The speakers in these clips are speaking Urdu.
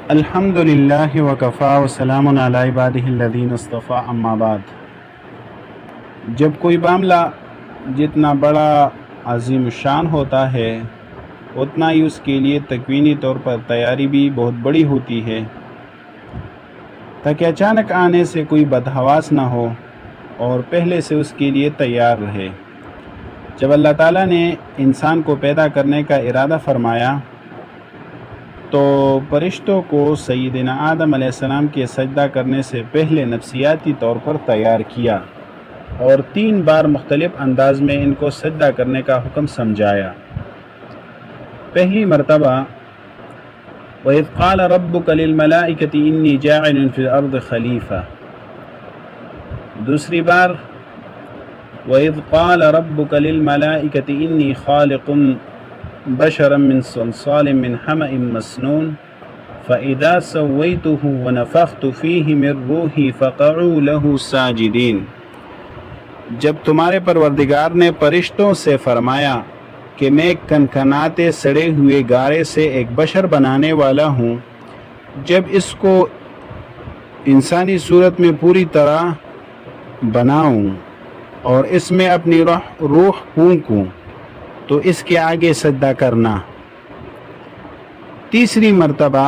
الحمدللہ وکفا وسلام علی عبادہ الذین اصطفیٰ اما بعد۔ جب کوئی معاملہ جتنا بڑا عظیم الشان ہوتا ہے اتنا ہی اس کے لیے تکوینی طور پر تیاری بھی بہت بڑی ہوتی ہے، تاکہ اچانک آنے سے کوئی بدحواس نہ ہو اور پہلے سے اس کے لیے تیار رہے۔ جب اللہ تعالیٰ نے انسان کو پیدا کرنے کا ارادہ فرمایا تو فرشتوں کو سیدنا آدم علیہ السلام کے سجدہ کرنے سے پہلے نفسیاتی طور پر تیار کیا اور 3 بار مختلف انداز میں ان کو سجدہ کرنے کا حکم سمجھایا۔ پہلی مرتبہ وَإِذْ قَالَ رَبُّكَ لِلْمَلَائِكَةِ إِنِّي جَاعِلٌ فِي الْأَرْضِ خَلِيفَةً، دوسری بار وَإِذْ قَالَ رَبُّكَ لِلْمَلَائِكَةِ إِنِّي خَالِقٌ بَشَرًا مِّن صَلْصَالٍ مِّنْ حَمَإٍ مَّسْنُونٍ فَإِذَا سَوَّيْتُهُ وَنَفَخْتُ فِيهِ مِن رُّوحِي فَقَعُوا لَهُ سَاجِدِينَ۔ جب تمہارے پروردگار نے فرشتوں سے فرمایا کہ میں کنکناتے سڑے ہوئے گارے سے ایک بشر بنانے والا ہوں، جب اس کو انسانی صورت میں پوری طرح بناؤں اور اس میں اپنی روح پھونکوں تو اس کے آگے سجدہ کرنا۔ تیسری مرتبہ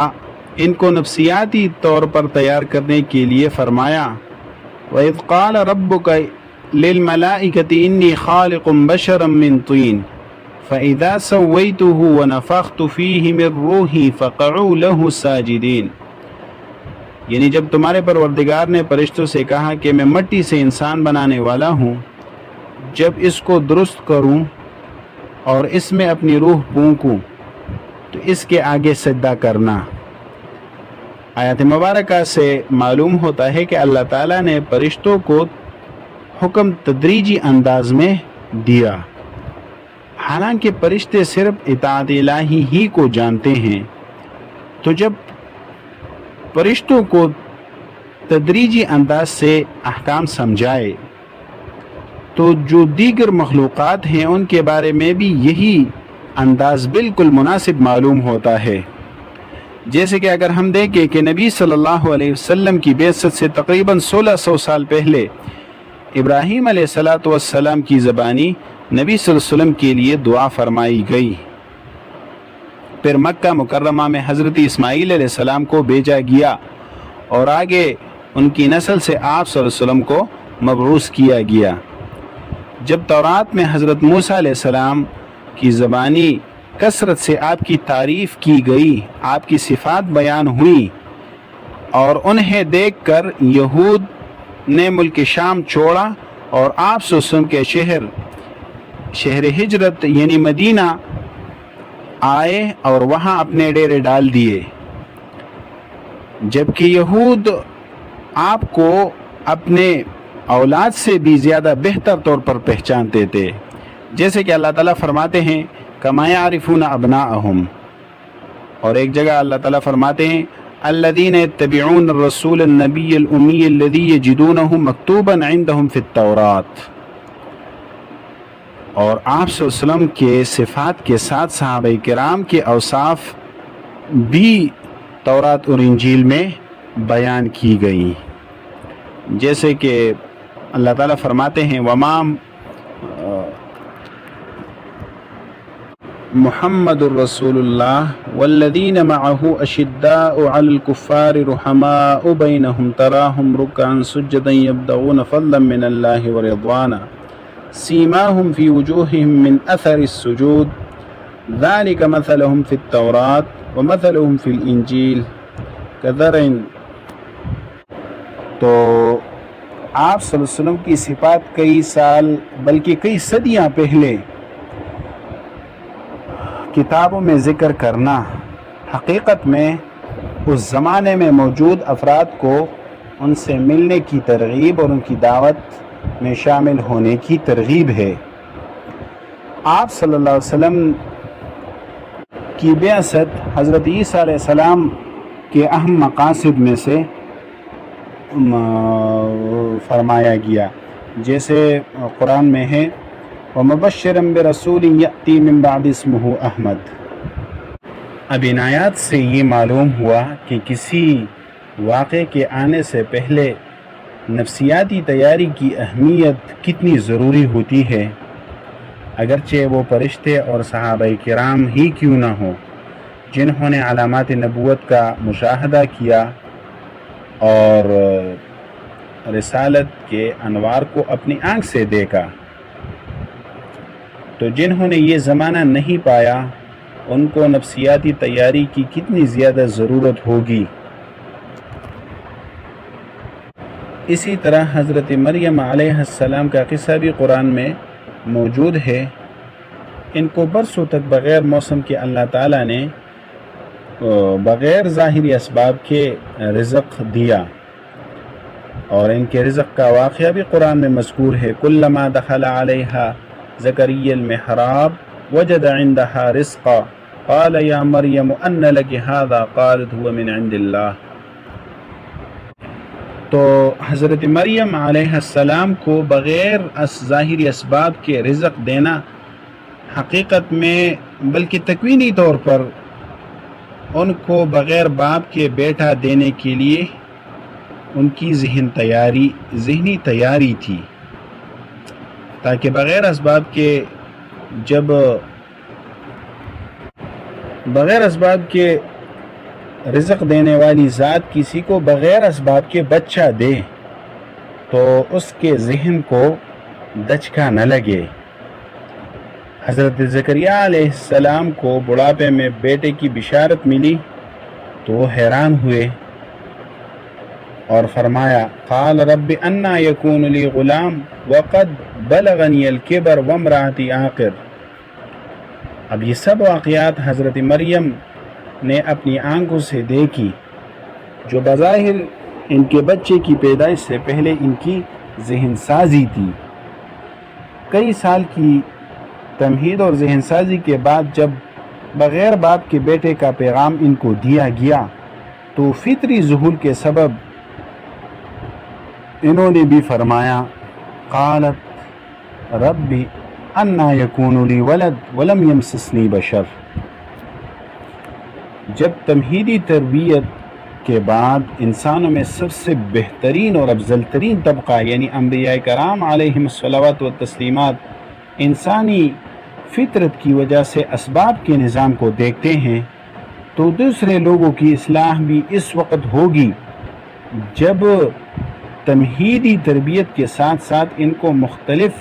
ان کو نفسیاتی طور پر تیار کرنے کے لیے فرمایا وَإِذْ قَالَ رَبُّكَ لِلْمَلَائِكَةِ إِنِّي خَالِقٌ بَشَرًا مِّن طِينٍ فَإِذَا سَوَّيْتُهُ وَنَفَخْتُ فِيهِ مِن رُّوحِي فَقَعُوا لَهُ سَاجِدِينَ، یعنی جب تمہارے پروردگار نے فرشتوں سے کہا کہ میں مٹی سے انسان بنانے والا ہوں، جب اس کو درست کروں اور اس میں اپنی روح پھونکوں تو اس کے آگے سجدہ کرنا۔ آیات مبارکہ سے معلوم ہوتا ہے کہ اللہ تعالیٰ نے فرشتوں کو حکم تدریجی انداز میں دیا، حالانکہ فرشتے صرف اطاعت الہی ہی کو جانتے ہیں۔ تو جب فرشتوں کو تدریجی انداز سے احکام سمجھائے تو جو دیگر مخلوقات ہیں ان کے بارے میں بھی یہی انداز بالکل مناسب معلوم ہوتا ہے۔ جیسے کہ اگر ہم دیکھیں کہ نبی صلی اللہ علیہ وسلم کی بعثت سے تقریباً 1600 سال پہلے ابراہیم علیہ السلام کی زبانی نبی صلی اللہ علیہ وسلم کے لیے دعا فرمائی گئی، پھر مکہ مکرمہ میں حضرت اسماعیل علیہ السلام کو بھیجا گیا اور آگے ان کی نسل سے آپ صلی اللہ علیہ وسلم کو مبعوث کیا گیا۔ جب تورات میں حضرت موسیٰ علیہ السلام کی زبانی کثرت سے آپ کی تعریف کی گئی، آپ کی صفات بیان ہوئی اور انہیں دیکھ کر یہود نے ملک شام چھوڑا اور آپ صلی اللہ علیہ وسلم کے شہر ہجرت یعنی مدینہ آئے اور وہاں اپنے ڈیرے ڈال دیے، جبکہ یہود آپ کو اپنے اولاد سے بھی زیادہ بہتر طور پر پہچانتے تھے، جیسے کہ اللہ تعالیٰ فرماتے ہیں کما یعرفون ابناءہم، اور ایک جگہ اللہ تعالیٰ فرماتے ہیں الذین یتبعون الرسول النبی الامی الذی یجدونہ مکتوبا عندہم فی التوراۃ، اور آپ صلی اللہ علیہ وسلم کے صفات کے ساتھ صحابہ کرام کے اوصاف بھی تورات اور انجیل میں بیان کی گئی، جیسے کہ اللہ تعالیٰ فرماتے ہیں وَمَا محمد الرسول اللہ والذین معه اشداء علی الکفار رحماء بینہم تراہم رکعا سجدا یبتغون فضلا من اللہ ورضوانا سیماہم فی وجوہہم من اثر السجود ذلک مثلہم فی التوراۃ ومثلہم فی الانجیل کزرع۔ تو آپ صلی اللہ علیہ وسلم کی صفات کئی سال بلکہ کئی صدیاں پہلے کتابوں میں ذکر کرنا حقیقت میں اس زمانے میں موجود افراد کو ان سے ملنے کی ترغیب اور ان کی دعوت میں شامل ہونے کی ترغیب ہے۔ آپ صلی اللہ علیہ وسلم کی بعثت حضرت عیسیٰ علیہ السلام کے اہم مقاصد میں سے فرمایا گیا، جیسے قرآن میں ہے وَمُبَشِّرًا بِرَسُولٍ يَأْتِي مِن بَعْدِ اسْمُهُ أَحْمَدُ، اب ان آیات سے یہ معلوم ہوا کہ کسی واقعے کے آنے سے پہلے نفسیاتی تیاری کی اہمیت کتنی ضروری ہوتی ہے، اگرچہ وہ فرشتے اور صحابہ کرام ہی کیوں نہ ہوں جنہوں نے علامات نبوت کا مشاہدہ کیا اور رسالت کے انوار کو اپنی آنکھ سے دیکھا، تو جنہوں نے یہ زمانہ نہیں پایا ان کو نفسیاتی تیاری کی کتنی زیادہ ضرورت ہوگی۔ اسی طرح حضرت مریم علیہ السلام کا قصہ بھی قرآن میں موجود ہے۔ ان کو برسوں تک بغیر موسم کے اللہ تعالیٰ نے بغیر ظاہری اسباب کے رزق دیا، اور ان کے رزق کا واقعہ بھی قرآن میں مذکور ہے۔ کلما دخل علیہا زکریا المحراب وجد عندها رزقا قال یا مریم ان لک ھذا قالت هو من عند اللہ۔ تو حضرت مریم علیہ السلام کو بغیر ظاہری اسباب کے رزق دینا حقیقت میں بلکہ تکوینی طور پر ان کو بغیر باپ کے بیٹا دینے کے لیے ان کی ذہنی تیاری تھی، تاکہ بغیر اسباب کے رزق دینے والی ذات کسی کو بغیر اسباب کے بچہ دے تو اس کے ذہن کو دچکا نہ لگے۔ حضرت زکریا علیہ السلام کو بڑھاپے میں بیٹے کی بشارت ملی تو وہ حیران ہوئے اور فرمایا قال رب انا یکون لی غلام وقد بلغنی الکبر وامرأتی عاقر۔ اب یہ سب واقعات حضرت مریم نے اپنی آنکھوں سے دیکھی، جو بظاہر ان کے بچے کی پیدائش سے پہلے ان کی ذہن سازی تھی۔ کئی سال کی تمہید اور ذہن سازی کے بعد جب بغیر باپ کے بیٹے کا پیغام ان کو دیا گیا تو فطری ذہول کے سبب انہوں نے بھی فرمایا قالت رب انا یکون لی ولد ولم یمسسنی بشر۔ جب تمہیدی تربیت کے بعد انسانوں میں سب سے بہترین اور افضل ترین طبقہ یعنی انبیاء کرام علیہم الصلوات والتسلیمات انسانی فطرت کی وجہ سے اسباب کے نظام کو دیکھتے ہیں، تو دوسرے لوگوں کی اصلاح بھی اس وقت ہوگی جب تمہیدی تربیت کے ساتھ ساتھ ان کو مختلف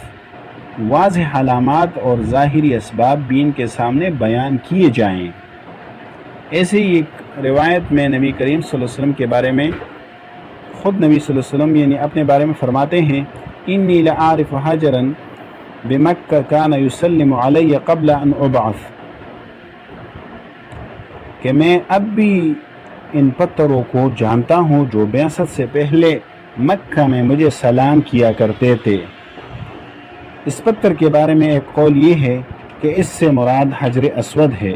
واضح علامات اور ظاہری اسباب بھی ان کے سامنے بیان کیے جائیں۔ ایسے ہی ایک روایت میں نبی کریم صلی اللہ علیہ وسلم کے بارے میں خود نبی صلی اللہ علیہ وسلم یعنی اپنے بارے میں فرماتے ہیں انی لأعرف حجرا بمکہ کان یسلم علی قبل ان ابعث، کہ میں اب بھی ان پتھروں کو جانتا ہوں جو بعثت سے پہلے مکہ میں مجھے سلام کیا کرتے تھے۔ اس پتھر کے بارے میں ایک قول یہ ہے کہ اس سے مراد حجر اسود ہے،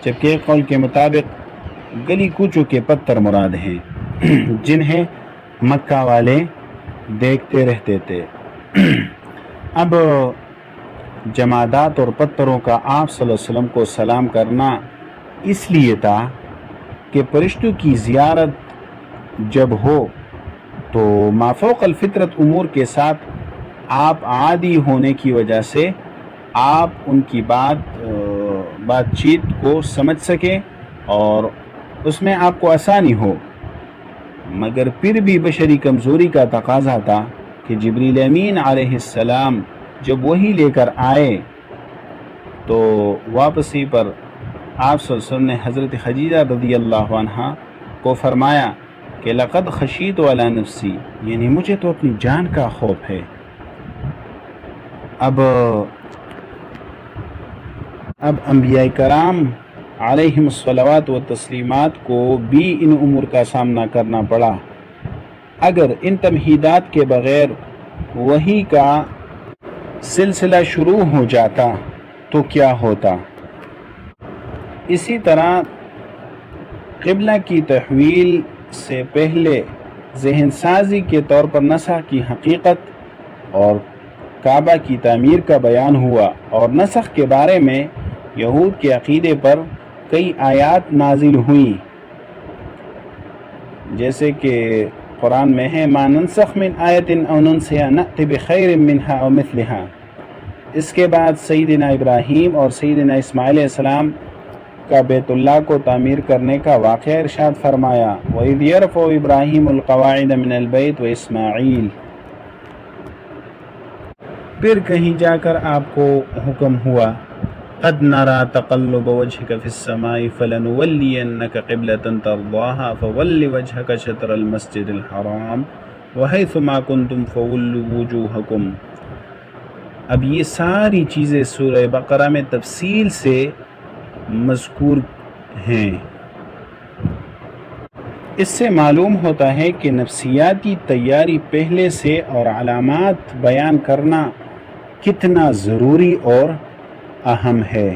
جبکہ ایک قول کے مطابق گلی کوچوں کے پتھر مراد ہیں جنہیں مکہ والے دیکھتے رہتے تھے۔ اب جمادات اور پتھروں کا آپ صلی اللہ علیہ وسلم کو سلام کرنا اس لیے تھا کہ فرشتوں کی زیارت جب ہو تو مافوق الفطرت امور کے ساتھ آپ عادی ہونے کی وجہ سے آپ ان کی بات چیت کو سمجھ سکیں اور اس میں آپ کو آسانی ہو، مگر پھر بھی بشری کمزوری کا تقاضا تھا کہ جبریل امین علیہ السلام جب وہی لے کر آئے تو واپسی پر آپ صلی اللہ علیہ وسلم نے حضرت خدیجہ رضی اللہ عنہا کو فرمایا کہ لقد خشیت علی نفسی، یعنی مجھے تو اپنی جان کا خوف ہے۔ اب انبیاء کرام علیہم الصلوات و تسلیمات کو بھی ان امور کا سامنا کرنا پڑا۔ اگر ان تمہیدات کے بغیر وحی کا سلسلہ شروع ہو جاتا تو کیا ہوتا؟ اسی طرح قبلہ کی تحویل سے پہلے ذہن سازی کے طور پر نسخ کی حقیقت اور کعبہ کی تعمیر کا بیان ہوا، اور نسخ کے بارے میں یہود کے عقیدے پر کئی آیات نازل ہوئیں، جیسے کہ قرآن میں ہے ما ننسخ من آیت او ننسها نأتی بخیر منها او مثلها۔ اس کے بعد سیدنا ابراہیم اور سیدنا اسماعیل علیہ السلام کا بیت اللہ کو تعمیر کرنے کا واقعہ ارشاد فرمایا، وَإِذْ يَرْفَعُ إِبْرَاهِيمُ الْقَوَاعِدَ مِنَ الْبَيْتِ وَإِسْمَاعِيلُ۔ پھر کہیں جا کر آپ کو حکم ہوا، قَدْ نَرَى تَقَلُّبَ وَجْهِكَ فِي السَّمَاءِ فَلَنُوَلِّيَنَّكَ قِبْلَةً تَرْضَاهَا فَوَلِّ وَجْهَكَ شَطْرَ الْمَسْجِدِ الْحَرَامِ وَحَيْثُ مَا كُنْتُمْ فَوَلُّوا وُجُوهَكُمْ۔ اب یہ ساری چیزیں سورہ بقرہ میں تفصیل سے مذکور ہیں۔ اس سے معلوم ہوتا ہے کہ نفسیاتی تیاری پہلے سے اور علامات بیان کرنا کتنا ضروری اور اہم ہے۔